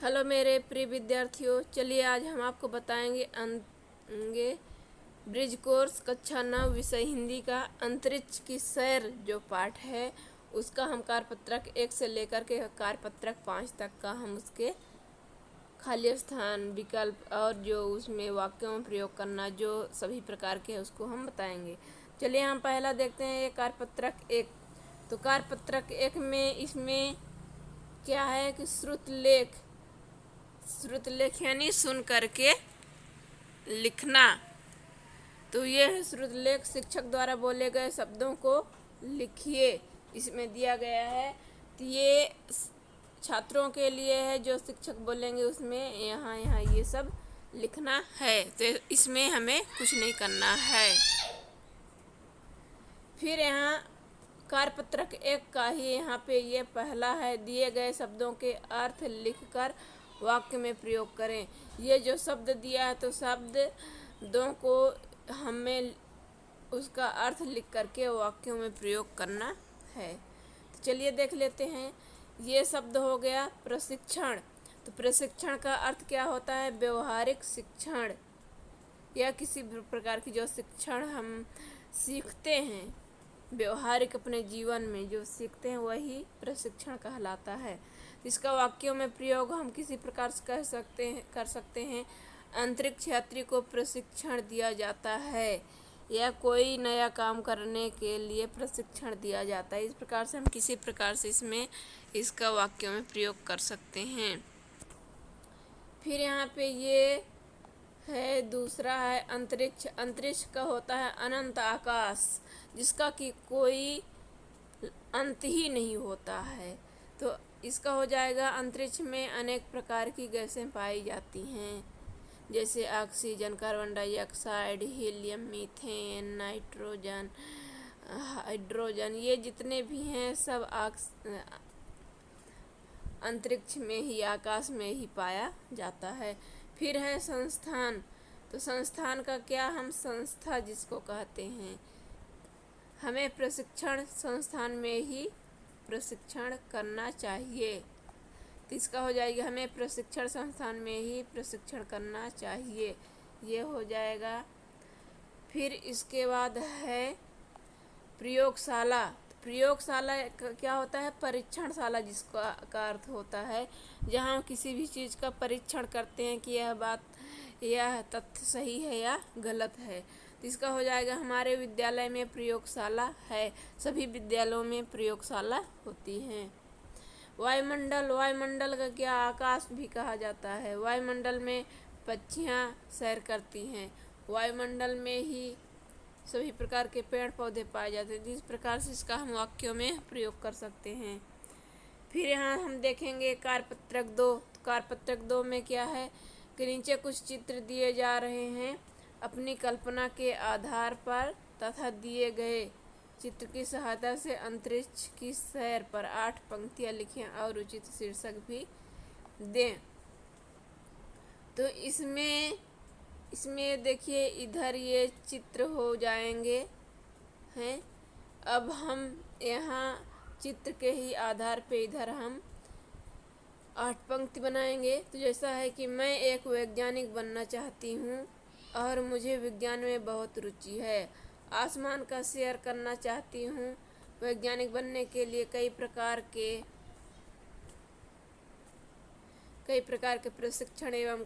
Hello मेरे प्रिय विद्यार्थियों, चलिए आज हम आपको बताएंगे ब्रिज कोर्स कक्षा 9 विषय हिंदी का अंतरिक्ष की सैर जो पाठ है उसका हम कार्यपत्रक 1 से लेकर के कार्यपत्रक 5 तक का हम उसके खाली स्थान विकल्प और जो उसमें वाक्यों में प्रयोग करना जो सभी प्रकार के है उसको हम बताएंगे। चलिए हम पहला देखते हैं ये कार्यपत्रक 1। तो कार्यपत्रक 1 में इसमें क्या है कि श्रुत लेख यानी सुन करके लिखना। तो ये है श्रुत लेख, शिक्षक द्वारा बोले गए शब्दों को लिखिए, इसमें दिया गया है। तो ये छात्रों के लिए है, जो शिक्षक बोलेंगे उसमें यहाँ यहाँ ये सब लिखना है। तो इसमें हमें कुछ नहीं करना है। फिर यहाँ कार्यपत्रक 1 का ही यहाँ पे ये पहला है, दिए गए शब्दों के अर्थ लिखकर वाक्य में प्रयोग करें। ये जो शब्द दिया है तो शब्द दो को हमें उसका अर्थ लिख करके वाक्यों में प्रयोग करना है। तो चलिए देख लेते हैं। ये शब्द हो गया प्रशिक्षण। तो प्रशिक्षण का अर्थ क्या होता है? व्यवहारिक शिक्षण या किसी प्रकार की जो शिक्षण हम सीखते हैं, व्यवहारिक अपने जीवन में जो सीखते हैं वही प्रशिक्षण कहलाता है। इसका वाक्यों में प्रयोग हम किसी प्रकार से कर सकते हैं। अंतरिक्ष यात्री को प्रशिक्षण दिया जाता है या कोई नया काम करने के लिए प्रशिक्षण दिया जाता है। इस प्रकार से हम किसी प्रकार से इसमें इसका वाक्यों में प्रयोग कर सकते हैं। फिर यहाँ पे ये है दूसरा है अंतरिक्ष। अंतरिक्ष का होता है अनंत आकाश, जिसका कि कोई अंत ही नहीं होता है। तो इसका हो जाएगा अंतरिक्ष में अनेक प्रकार की गैसें पाई जाती हैं, जैसे oxygen, carbon dioxide, helium, methane, nitrogen, hydrogen, ये जितने भी हैं सब अंतरिक्ष में ही, आकाश में ही पाया जाता है। फिर है संस्थान। तो संस्थान का क्या, हम संस्था जिसको कहते हैं, हमें प्रशिक्षण संस्थान में ही प्रशिक्षण करना चाहिए। तो इसका हो जाएगा हमें प्रशिक्षण संस्थान में ही प्रशिक्षण करना चाहिए, ये हो जाएगा। फिर इसके बाद है प्रयोगशाला। प्रयोगशाला क्या होता है? परीक्षणशाला जिसका का अर्थ होता है जहाँ हम किसी भी चीज़ का परीक्षण करते हैं कि यह तथ्य सही है या गलत है। तो इसका हो जाएगा हमारे विद्यालय में प्रयोगशाला है। सभी विद्यालयों में प्रयोगशाला होती हैं। वायुमंडल का क्या, आकाश भी कहा जाता है। वायुमंडल में पक्षियाँ सैर करती हैं। वायुमंडल में ही सभी प्रकार के पेड़ पौधे पाए जाते हैं। जिस प्रकार से इसका हम वाक्यों में प्रयोग कर सकते हैं। फिर यहाँ हम देखेंगे कार्यपत्रक 2। कार्यपत्रक 2 में क्या है कि नीचे कुछ चित्र दिए जा रहे हैं। अपनी कल्पना के आधार पर तथा दिए गए चित्र की सहायता से अंतरिक्ष की सैर पर 8 पंक्तियाँ लिखें और उचित शीर्षक भी दें। तो इसमें देखिए इधर ये चित्र हो जाएंगे हैं। अब हम यहाँ चित्र के ही आधार पे इधर हम 8 पंक्ति बनाएंगे। तो जैसा है कि मैं एक वैज्ञानिक बनना चाहती हूँ और मुझे विज्ञान में बहुत रुचि है। आसमान का सैर करना चाहती हूँ। वैज्ञानिक बनने के लिए कई प्रकार के प्रशिक्षण एवं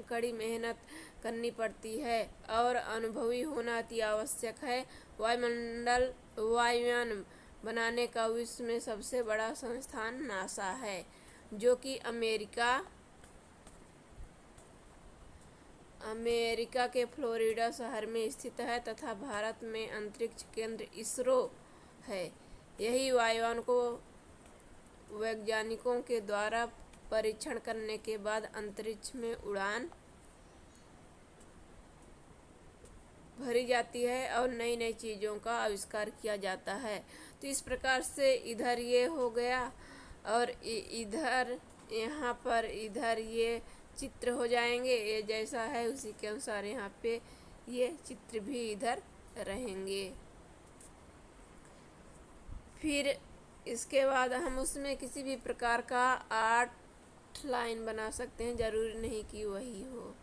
कड़ी मेहनत करनी पड़ती है और अनुभवी होना अति आवश्यक है। वायुयान बनाने का विश्व में सबसे बड़ा संस्थान नासा है, जो कि अमेरिका के फ्लोरिडा शहर में स्थित है तथा भारत में अंतरिक्ष केंद्र इसरो है। यही वायुयान को वैज्ञानिकों के द्वारा परीक्षण करने के बाद अंतरिक्ष में उड़ान भरी जाती है और नई नई चीज़ों का आविष्कार किया जाता है। तो इस प्रकार से इधर ये हो गया और इधर यहाँ पर इधर ये चित्र हो जाएंगे। ये जैसा है उसी के अनुसार यहाँ पे ये चित्र भी इधर रहेंगे। फिर इसके बाद हम उसमें किसी भी प्रकार का आर्ट डायरेक्ट लाइन बना सकते हैं, जरूरी नहीं कि वही हो।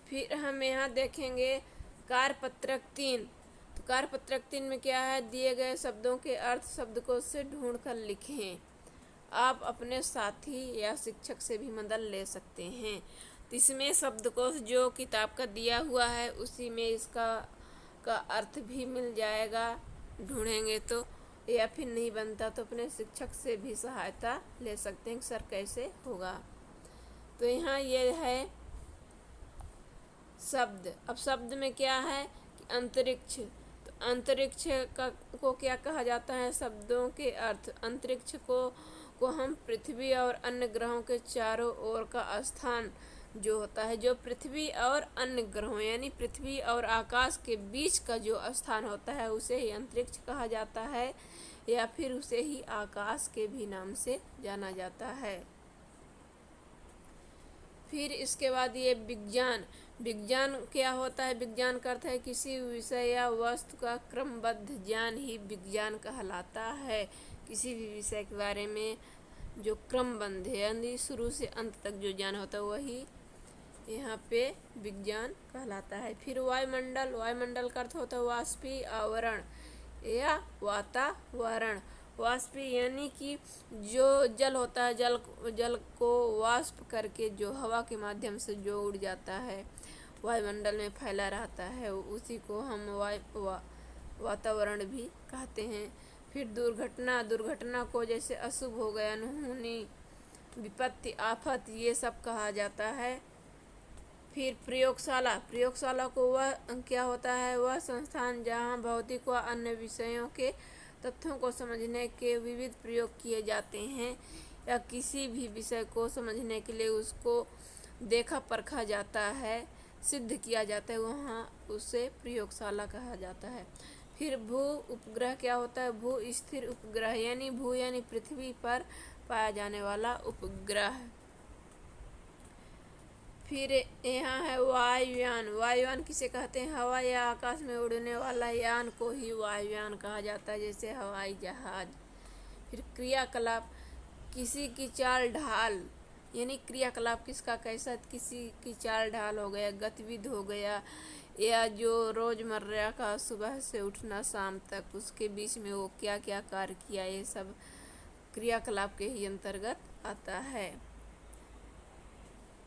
फिर हम यहाँ देखेंगे कार्यपत्रक 3। तो कार्यपत्रक 3 में क्या है, दिए गए शब्दों के अर्थ शब्दकोश से ढूंढ कर लिखें। आप अपने साथी या शिक्षक से भी मदद ले सकते हैं। तो इसमें शब्दकोश जो किताब का दिया हुआ है उसी में इसका अर्थ भी मिल जाएगा ढूंढेंगे तो, या फिर नहीं बनता तो अपने शिक्षक से भी सहायता ले सकते हैं सर कैसे होगा। तो यहाँ ये है शब्द। अब शब्द में क्या है कि अंतरिक्ष। तो अंतरिक्ष को क्या कहा जाता है, शब्दों के अर्थ। अंतरिक्ष को हम पृथ्वी और अन्य ग्रहों के चारों ओर का स्थान जो होता है, जो पृथ्वी और अन्य ग्रहों यानी पृथ्वी और आकाश के बीच का जो स्थान होता है उसे ही अंतरिक्ष कहा जाता है, या फिर उसे ही आकाश के भी नाम से जाना जाता है। फिर इसके बाद ये विज्ञान। विज्ञान क्या होता है, विज्ञान का अर्थ है किसी विषय या वस्तु का क्रमबद्ध ज्ञान ही विज्ञान कहलाता है। किसी भी विषय के बारे में जो क्रमबद्ध है यानी शुरू से अंत तक जो ज्ञान होता है वही यहाँ पे विज्ञान कहलाता है। फिर वायुमंडल। वायुमंडल का अर्थ होता है वाष्पीय आवरण या वातावरण। वाष्पीय यानी कि जो जल होता है, जल को वाष्प करके जो हवा के माध्यम से जो उड़ जाता है, वायुमंडल में फैला रहता है, उसी को हम वातावरण भी कहते हैं। फिर दुर्घटना। दुर्घटना को जैसे अशुभ हो गया, अनहोनी, विपत्ति, आफत, ये सब कहा जाता है। फिर प्रयोगशाला। प्रयोगशाला को वह क्या होता है, वह संस्थान जहाँ भौतिक व अन्य विषयों के तथ्यों को समझने के विविध प्रयोग किए जाते हैं, या किसी भी विषय को समझने के लिए उसको देखा परखा जाता है, सिद्ध किया जाता है, वहाँ उसे प्रयोगशाला कहा जाता है। फिर भू उपग्रह क्या होता है, भू स्थिर उपग्रह यानी भू यानी पृथ्वी पर पाया जाने वाला उपग्रह। फिर यहाँ है वायुयान। वायुयान किसे कहते हैं, हवा या आकाश में उड़ने वाला यान को ही वायुयान कहा जाता है, जैसे हवाई जहाज। फिर क्रियाकलाप। किसी की चाल ढाल यानी क्रियाकलाप किसका कैसा, किसी की चाल ढाल हो गया, गतिविधि हो गया, या जो रोजमर्रा का सुबह से उठना शाम तक उसके बीच में वो क्या क्या कार्य किया, ये सब क्रियाकलाप के ही अंतर्गत आता है।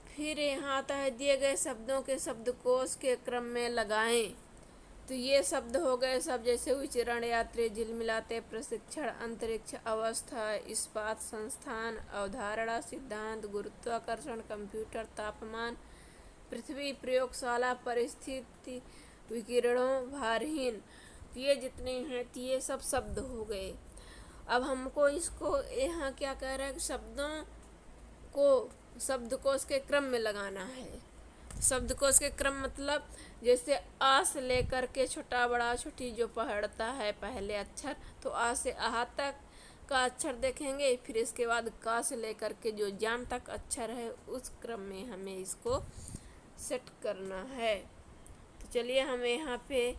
फिर यहाँ आता है दिए गए शब्दों के शब्दकोश के क्रम में लगाएं। तो ये शब्द हो गए सब, जैसे विचरण, यात्री, झिलमिलाते, प्रशिक्षण, अंतरिक्ष, अवस्था, इस्पात, संस्थान, अवधारणा, सिद्धांत, गुरुत्वाकर्षण, कंप्यूटर, तापमान, पृथ्वी, प्रयोगशाला, परिस्थिति, विकिरणों, भारहीन। ये जितने हैं ये सब शब्द हो गए। अब हमको इसको यहाँ क्या कह रहा है, शब्दों को शब्दकोश के क्रम में लगाना है। शब्दकोश के क्रम मतलब जैसे आ से लेकर के छोटा बड़ा छोटी जो पढ़ता है पहले अक्षर, तो आ से आहा तक का अक्षर देखेंगे, फिर इसके बाद का से लेकर के जो जाम तक अक्षर है उस क्रम में हमें इसको सेट करना है। तो चलिए हम यहाँ पे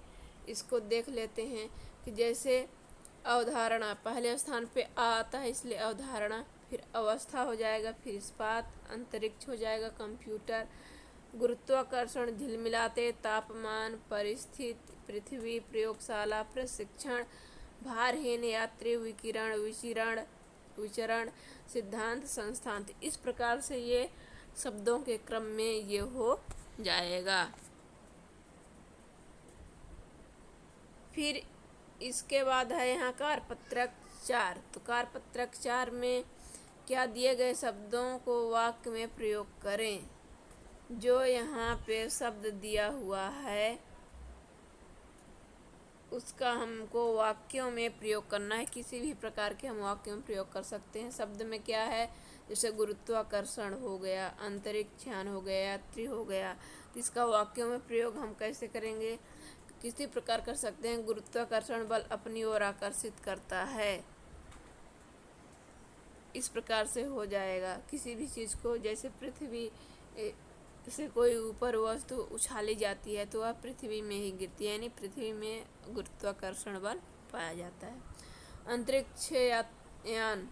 इसको देख लेते हैं कि जैसे अवधारणा पहले स्थान पे आ आता है इसलिए अवधारणा, फिर अवस्था हो जाएगा, फिर इस्पात, अंतरिक्ष हो जाएगा, कंप्यूटर, गुरुत्वाकर्षण, झिलमिलाते, तापमान, परिस्थिति, पृथ्वी, प्रयोगशाला, प्रशिक्षण, भारहीन, यात्री, विचरण, सिद्धांत, संस्थान। इस प्रकार से ये शब्दों के क्रम में ये हो जाएगा। फिर इसके बाद है यहाँ कार्यपत्रक 4। तो कार्यपत्रक 4 में क्या दिए गए शब्दों को वाक्य में प्रयोग करें। जो यहाँ पे शब्द दिया हुआ है उसका हमको वाक्यों में प्रयोग करना है। किसी भी प्रकार के हम वाक्यों में प्रयोग कर सकते हैं। शब्द में क्या है, जैसे गुरुत्वाकर्षण हो गया, अंतरिक्षयान हो गया, यात्री हो गया, तो इसका वाक्यों में प्रयोग हम कैसे करेंगे, किसी प्रकार कर सकते हैं। गुरुत्वाकर्षण बल अपनी ओर आकर्षित करता है, इस प्रकार से हो जाएगा। किसी भी चीज़ को जैसे पृथ्वी से कोई ऊपर वस्तु उछाली जाती है तो वह पृथ्वी में ही गिरती है, यानी पृथ्वी में गुरुत्वाकर्षण बल पाया जाता है। अंतरिक्ष यान,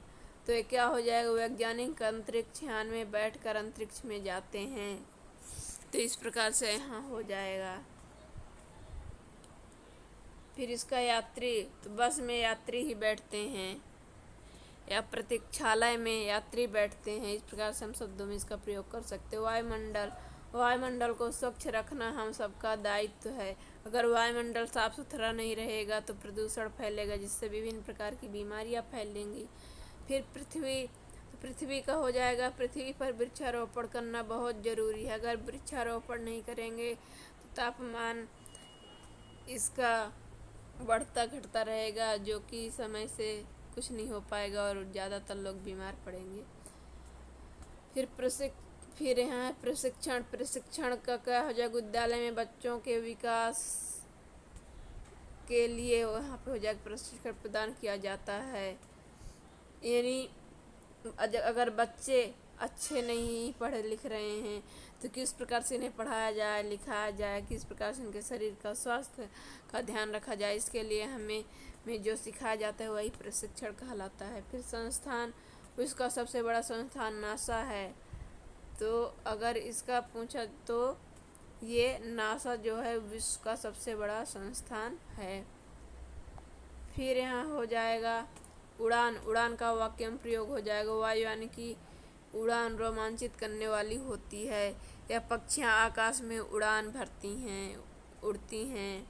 तो ये क्या हो जाएगा, वैज्ञानिक अंतरिक्ष यान में बैठकर अंतरिक्ष में जाते हैं, तो इस प्रकार से यहाँ हो जाएगा। फिर इसका यात्री, तो बस में यात्री ही बैठते हैं या प्रतीक्षालय में यात्री बैठते हैं, इस प्रकार से हम शब्दों में इसका प्रयोग कर सकते हैं। वायुमंडल को स्वच्छ रखना हम सबका दायित्व है। अगर वायुमंडल साफ सुथरा नहीं रहेगा तो प्रदूषण फैलेगा, जिससे विभिन्न प्रकार की बीमारियां फैलेंगी। फिर पृथ्वी का हो जाएगा, पृथ्वी पर वृक्षारोपण करना बहुत ज़रूरी है। अगर वृक्षारोपण नहीं करेंगे तो तापमान इसका बढ़ता घटता रहेगा, जो कि समय से कुछ नहीं हो पाएगा और ज़्यादातर लोग बीमार पड़ेंगे। फिर यहाँ है प्रशिक्षण का क्या हो जाएगा, विद्यालय में बच्चों के विकास के लिए वहाँ पे हो जाएगा प्रशिक्षण प्रदान किया जाता है। यानी अगर बच्चे अच्छे नहीं पढ़े लिख रहे हैं तो किस प्रकार से इन्हें पढ़ाया जाए, लिखाया जाए, किस प्रकार से उनके शरीर का स्वास्थ्य का ध्यान रखा जाए, इसके लिए हमें जो सिखाया जाता है वही प्रशिक्षण कहलाता है। फिर संस्थान, विश्व का सबसे बड़ा संस्थान नासा है, तो अगर इसका पूछा तो ये नासा जो है विश्व का सबसे बड़ा संस्थान है। फिर यहाँ हो जाएगा उड़ान का वाक्य में प्रयोग हो जाएगा, वायुयान की उड़ान रोमांचित करने वाली होती है। यह पक्षियाँ आकाश में उड़ान भरती हैं, उड़ती हैं।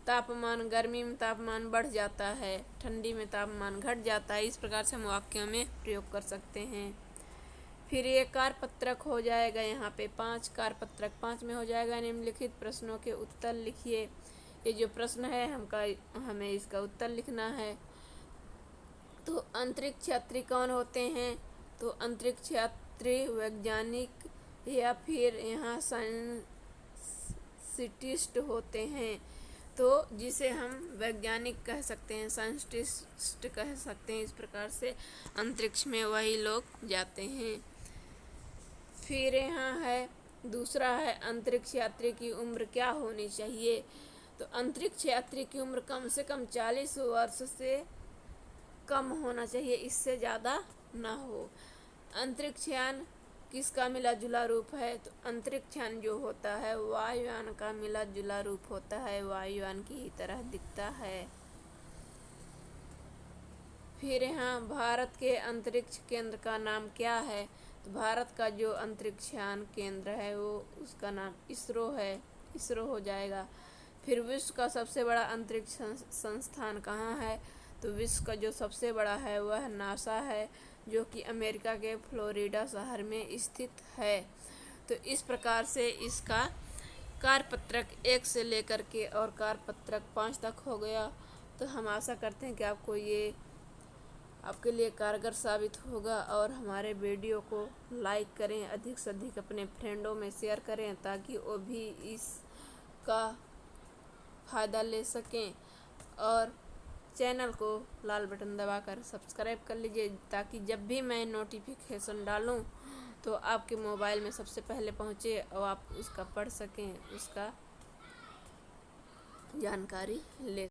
गर्मी में तापमान बढ़ जाता है, ठंडी में तापमान घट जाता है, इस प्रकार से हम वाक्यों में प्रयोग कर सकते हैं। फिर ये कारपत्रक हो जाएगा, यहाँ पे 5 कारपत्रक, 5 में हो जाएगा निम्नलिखित प्रश्नों के उत्तर लिखिए। ये जो प्रश्न है हमें इसका उत्तर लिखना है। तो अंतरिक्ष यात्री कौन होते हैं, तो अंतरिक्ष यात्री वैज्ञानिक या फिर यहाँ साइंटिस्ट होते हैं, तो जिसे हम वैज्ञानिक कह सकते हैं, साइंटिस्ट कह सकते हैं। इस प्रकार से अंतरिक्ष में वही लोग जाते हैं। फिर यहाँ है दूसरा है अंतरिक्ष यात्री की उम्र क्या होनी चाहिए, तो अंतरिक्ष यात्री की उम्र कम से कम 40 वर्ष से कम होना चाहिए, इससे ज़्यादा ना हो। अंतरिक्ष यान किसका मिला जुला रूप है, तो अंतरिक्ष यान जो होता है वायुयान का मिला जुला रूप होता है, वायुयान की ही तरह दिखता है। फिर यहाँ भारत के अंतरिक्ष केंद्र का नाम क्या है, तो भारत का जो अंतरिक्ष यान केंद्र है वो उसका नाम इसरो है, इसरो हो जाएगा। फिर विश्व का सबसे बड़ा अंतरिक्ष संस्थान कहाँ है, तो विश्व का जो सबसे बड़ा है वह नासा है, जो कि अमेरिका के फ्लोरिडा शहर में स्थित है। तो इस प्रकार से इसका कारपत्रक 1 से लेकर के और कारपत्रक 5 तक हो गया। तो हम आशा करते हैं कि आपको ये आपके लिए कारगर साबित होगा, और हमारे वीडियो को लाइक करें, अधिक से अधिक अपने फ्रेंडों में शेयर करें ताकि वो भी इसका फ़ायदा ले सकें। और चैनल को लाल बटन दबाकर सब्सक्राइब कर लीजिए ताकि जब भी मैं नोटिफिकेशन डालूं तो आपके मोबाइल में सबसे पहले पहुंचे और आप उसका पढ़ सकें, उसका जानकारी ले